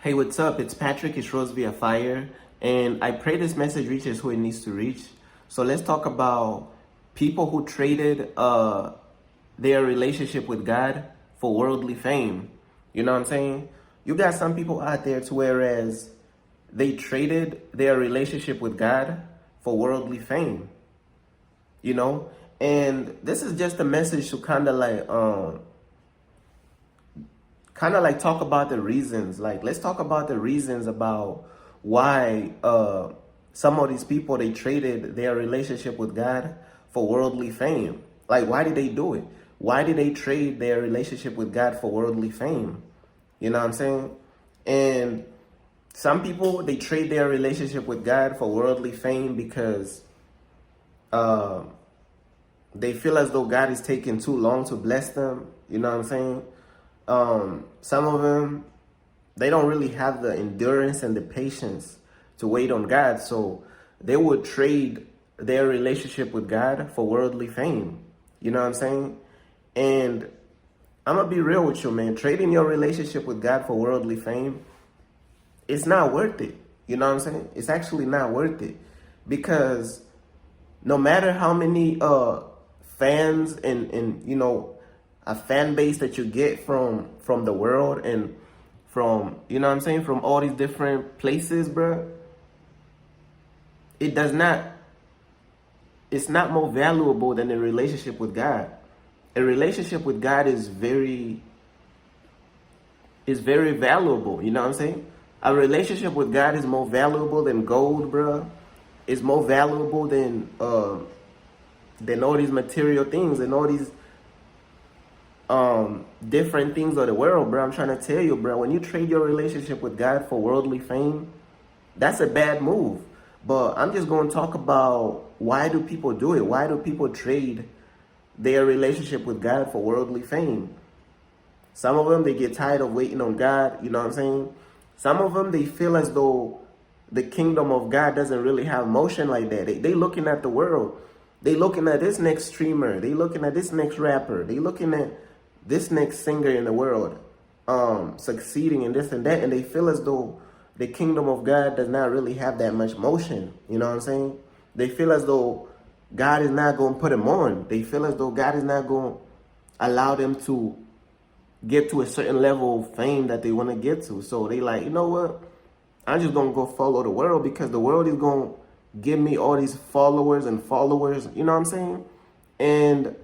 Hey, what's up? It's Patrick. It's Rose via Fire. And I pray this message reaches who it needs to reach. So let's talk about people who traded their relationship with God for worldly fame. You know what I'm saying? You got some people out there to whereas they traded their relationship with God for worldly fame. You know? And this is just a message to kind of like talk about the reasons. Like, let's talk about the reasons about why some of these people, they traded their relationship with God for worldly fame. Like, why did they do it? Why did they trade their relationship with God for worldly fame? You know what I'm saying? And some people, they trade their relationship with God for worldly fame because they feel as though God is taking too long to bless them. You know what I'm saying? Some of them, they don't really have the endurance and the patience to wait on God. So they would trade their relationship with God for worldly fame. You know what I'm saying? And I'm going to be real with you, man. Trading your relationship with God for worldly fame, it's not worth it. You know what I'm saying? It's actually not worth it. Because no matter how many fans and you know, a fan base that you get from the world and from, you know what I'm saying, from all these different places, bro, it's not more valuable than a relationship with God. A relationship with God is very valuable, you know what I'm saying? A relationship with God is more valuable than gold, bro. It's more valuable than all these material things and all these different things of the world, bro. I'm trying to tell you, bro, when you trade your relationship with God for worldly fame, that's a bad move. But I'm just going to talk about, why do people do it? Why do people trade their relationship with God for worldly fame? Some of them, they get tired of waiting on God, you know what I'm saying? Some of them, they feel as though the kingdom of God doesn't really have motion like that. They looking at the world. They looking at this next streamer. They looking at this next rapper. They looking at this next singer in the world succeeding in this and that, and they feel as though the kingdom of God does not really have that much motion. You know what I'm saying? They feel as though God is not going to put them on. They feel as though God is not going to allow them to get to a certain level of fame that they want to get to. So they like, you know what? I'm just going to go follow the world because the world is going to give me all these followers and followers. You know what I'm saying? And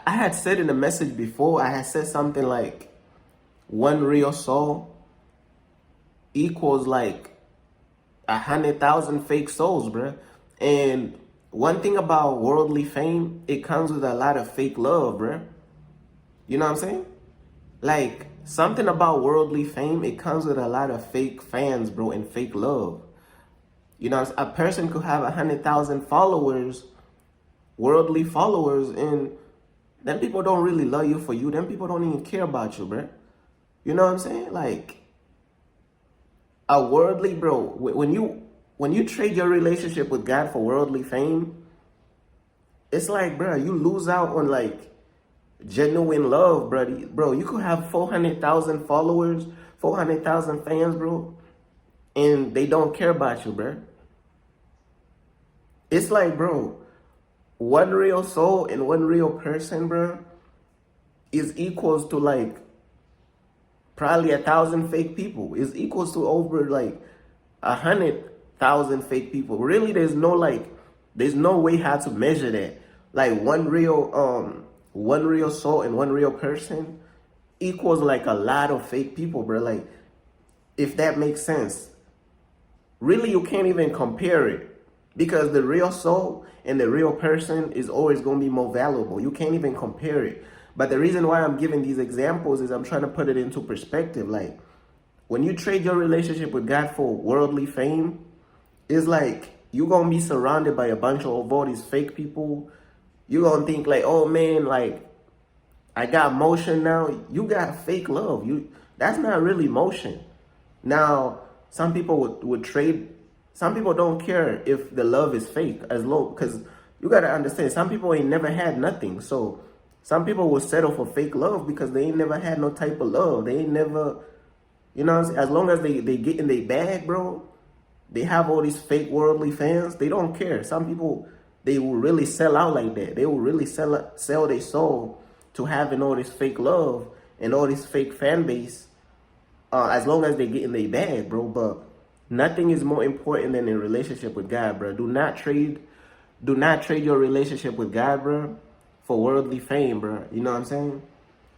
I had said in the message before, I had said something like 1 real soul equals like 100,000 fake souls, bruh. And one thing about worldly fame, it comes with a lot of fake love, bruh. You know what I'm saying? Like, something about worldly fame, it comes with a lot of fake fans, bro, and fake love. You know, a person could have 100,000 followers, worldly followers, and then people don't really love you for you. Then people don't even care about you, bro. You know what I'm saying? Like, a worldly, bro, when you trade your relationship with God for worldly fame, it's like, bro, you lose out on like genuine love, bro. Bro, you could have 400,000 followers, 400,000 fans, bro, and they don't care about you, bro. It's like, bro, 1 real soul and 1 real person, bro, is equals to like probably 1,000 fake people. Is equals to over like 100,000 fake people. Really, there's no way how to measure that. Like 1 real soul and 1 real person equals like a lot of fake people, bro. Like, if that makes sense. Really, you can't even compare it. Because the real soul and the real person is always going to be more valuable. You can't even compare it. But the reason why I'm giving these examples is I'm trying to put it into perspective. Like, when you trade your relationship with God for worldly fame, it's like you're going to be surrounded by a bunch of all these fake people. You're going to think like, oh man, like, I got motion now. You got fake love. That's not really motion. Now, some people would trade. Some people don't care if the love is fake as low, because you got to understand, some people ain't never had nothing. So some people will settle for fake love because they ain't never had no type of love. They ain't never You know what I'm saying? As long as they get in their bag, bro, they have all these fake worldly fans. They don't care. Some people, they will really sell out like that. They will really sell their soul to having all this fake love and all this fake fan base. As long as they get in their bag, bro. But nothing is more important than a relationship with God, bro. Do not trade your relationship with God, bro, for worldly fame, bro. You know what I'm saying?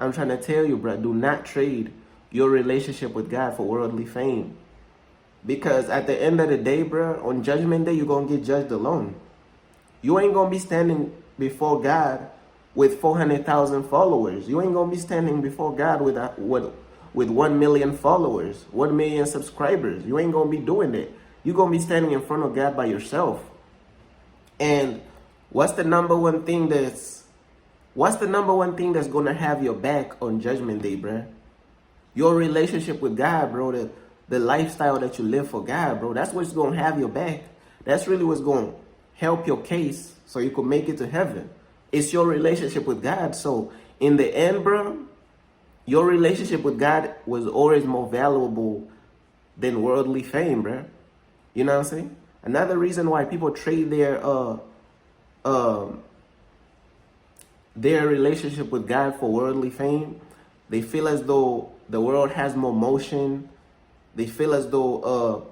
I'm trying to tell you, bro, do not trade your relationship with God for worldly fame. Because at the end of the day, bro, on Judgment Day, you're going to get judged alone. You ain't going to be standing before God with 400,000 followers. You ain't going to be standing before God with 1 million followers, 1 million subscribers. You ain't going to be doing that. You're going to be standing in front of God by yourself. And what's the number one thing that's going to have your back on Judgment Day, bro? Your relationship with God, bro. The lifestyle that you live for God, bro. That's what's going to have your back. That's really what's going to help your case so you can make it to heaven. It's your relationship with God. So in the end, bro, your relationship with God was always more valuable than worldly fame, bro. You know what I'm saying? Another reason why people trade their relationship with God for worldly fame, they feel as though the world has more motion. They feel as though,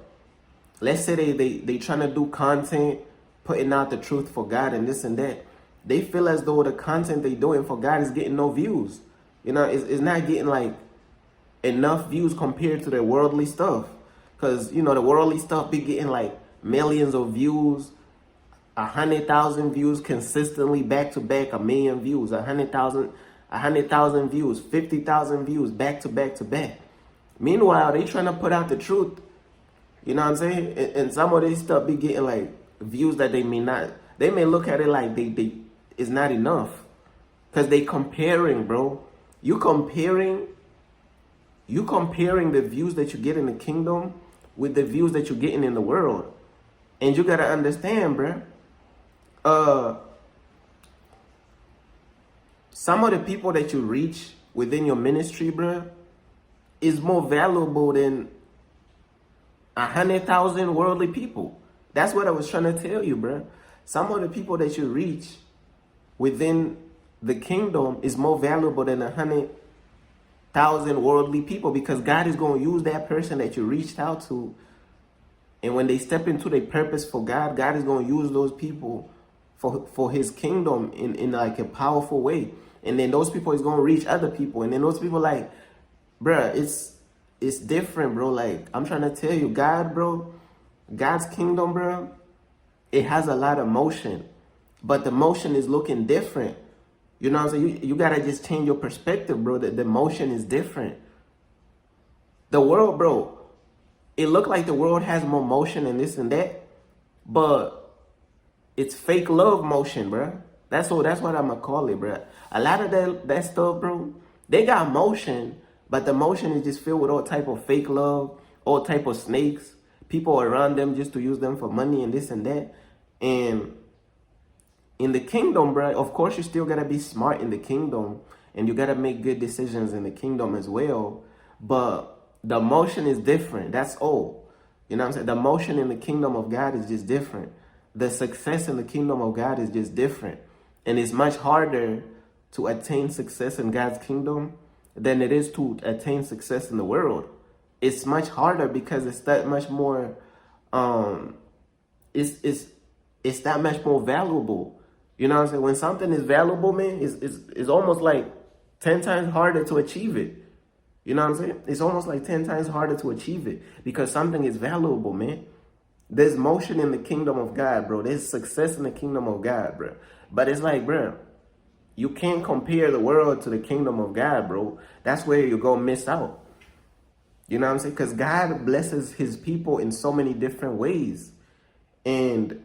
let's say they trying to do content, putting out the truth for God and this and that. They feel as though the content they doing for God is getting no views. You know, it's not getting like enough views compared to the worldly stuff. Because, you know, the worldly stuff be getting like millions of views, 100,000 views consistently back to back, 1 million views, 100,000 views, 50,000 views back to back to back. Meanwhile, they trying to put out the truth. You know what I'm saying? And some of this stuff be getting like views that they may look at it like they it's not enough. Because they comparing, bro. You comparing the views that you get in the kingdom with the views that you're getting in the world. And you gotta understand, bro. Some of the people that you reach within your ministry, bro, is more valuable than 100,000 worldly people. That's what I was trying to tell you, bro. Some of the people that you reach within the kingdom is more valuable than 100,000 worldly people, because God is going to use that person that you reached out to. And when they step into their purpose for God, God is going to use those people for his kingdom in like a powerful way. And then those people is going to reach other people. And then those people like, bruh, it's different, bro. Like, I'm trying to tell you, God, bro, God's kingdom, bro, it has a lot of motion. But the motion is looking different. You know what I'm saying? You got to just change your perspective, bro. The motion is different. The world, bro, it looked like the world has more motion and this and that. But it's fake love motion, bro. That's what I'm going to call it, bro. A lot of that stuff, bro, they got motion, but the motion is just filled with all type of fake love, all type of snakes, people around them just to use them for money and this and that. And in the kingdom, bro, of course, you still got to be smart in the kingdom, and you got to make good decisions in the kingdom as well. But the motion is different. That's all. You know what I'm saying? The motion in the kingdom of God is just different. The success in the kingdom of God is just different. And it's much harder to attain success in God's kingdom than it is to attain success in the world. It's much harder because it's that much more, it's that much more valuable. You know what I'm saying? When something is valuable, man, it's almost like 10 times harder to achieve it. You know what I'm saying? It's almost like 10 times harder to achieve it because something is valuable, man. There's motion in the kingdom of God, bro. There's success in the kingdom of God, bro. But it's like, bro, you can't compare the world to the kingdom of God, bro. That's where you're going to miss out. You know what I'm saying? Because God blesses his people in so many different ways. And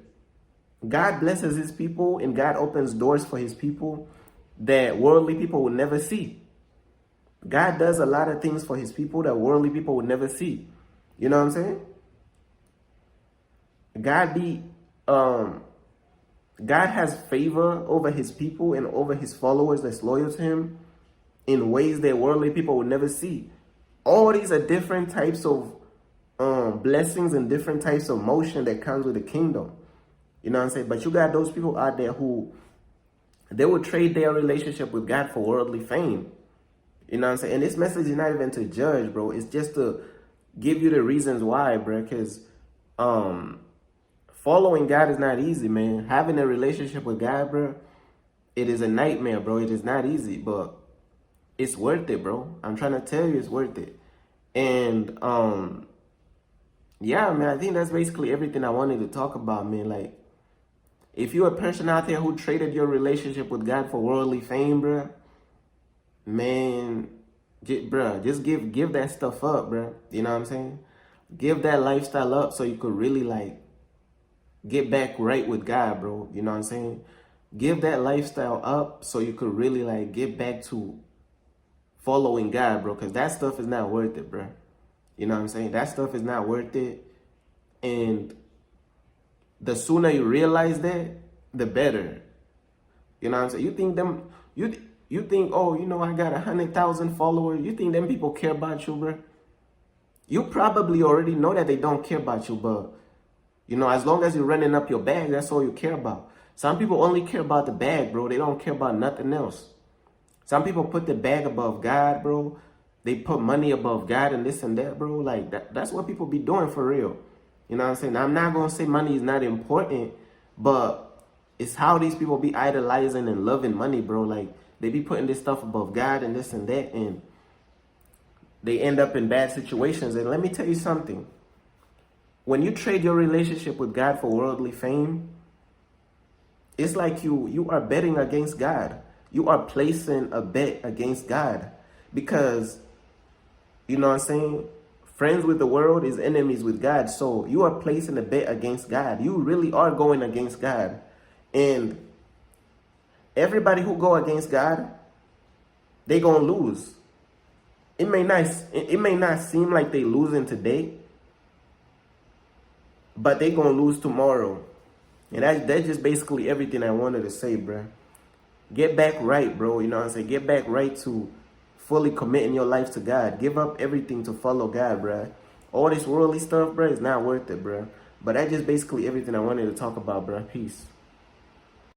God blesses his people and God opens doors for his people that worldly people will never see. God does a lot of things for his people that worldly people will never see. You know what I'm saying? God has favor over his people and over his followers that's loyal to him in ways that worldly people will never see. All these are different types of blessings and different types of motion that comes with the kingdom. You know what I'm saying? But you got those people out there who they will trade their relationship with God for worldly fame. You know what I'm saying? And this message is not even to judge, bro. It's just to give you the reasons why, bro. Because following God is not easy, man. Having a relationship with God, bro, it is a nightmare, bro. It is not easy, but it's worth it, bro. I'm trying to tell you, it's worth it. And yeah, man, I think that's basically everything I wanted to talk about, man. Like, if you're a person out there who traded your relationship with God for worldly fame, bro, man, just give that stuff up, bro. You know what I'm saying? Give that lifestyle up so you could really like get back right with God, bro. You know what I'm saying? Give that lifestyle up so you could really like get back to following God, bro. Because that stuff is not worth it, bro. You know what I'm saying? That stuff is not worth it. And the sooner you realize that, the better. You know what I'm saying? You think, oh, you know, I got 100,000 followers. You think them people care about you, bro? You probably already know that they don't care about you, but you know, as long as you're running up your bag, that's all you care about. Some people only care about the bag, bro. They don't care about nothing else. Some people put the bag above God, bro. They put money above God and this and that, bro. Like, that's what people be doing for real. You know what I'm saying? I'm not going to say money is not important, but it's how these people be idolizing and loving money, bro. Like, they be putting this stuff above God and this and that, and they end up in bad situations. And let me tell you something. When you trade your relationship with God for worldly fame, it's like you are betting against God. You are placing a bet against God. Because, you know what I'm saying? Friends with the world is enemies with God. So you are placing a bet against God. You really are going against God. And everybody who go against God, they gonna lose. It may not seem like they losing today, but they gonna lose tomorrow. And that's just basically everything I wanted to say, bro. Get back right, bro. You know what I'm saying? Get back right to fully committing your life to God. Give up everything to follow God, bro. All this worldly stuff, bro, is not worth it, bro. But that's just basically everything I wanted to talk about, bro. Peace.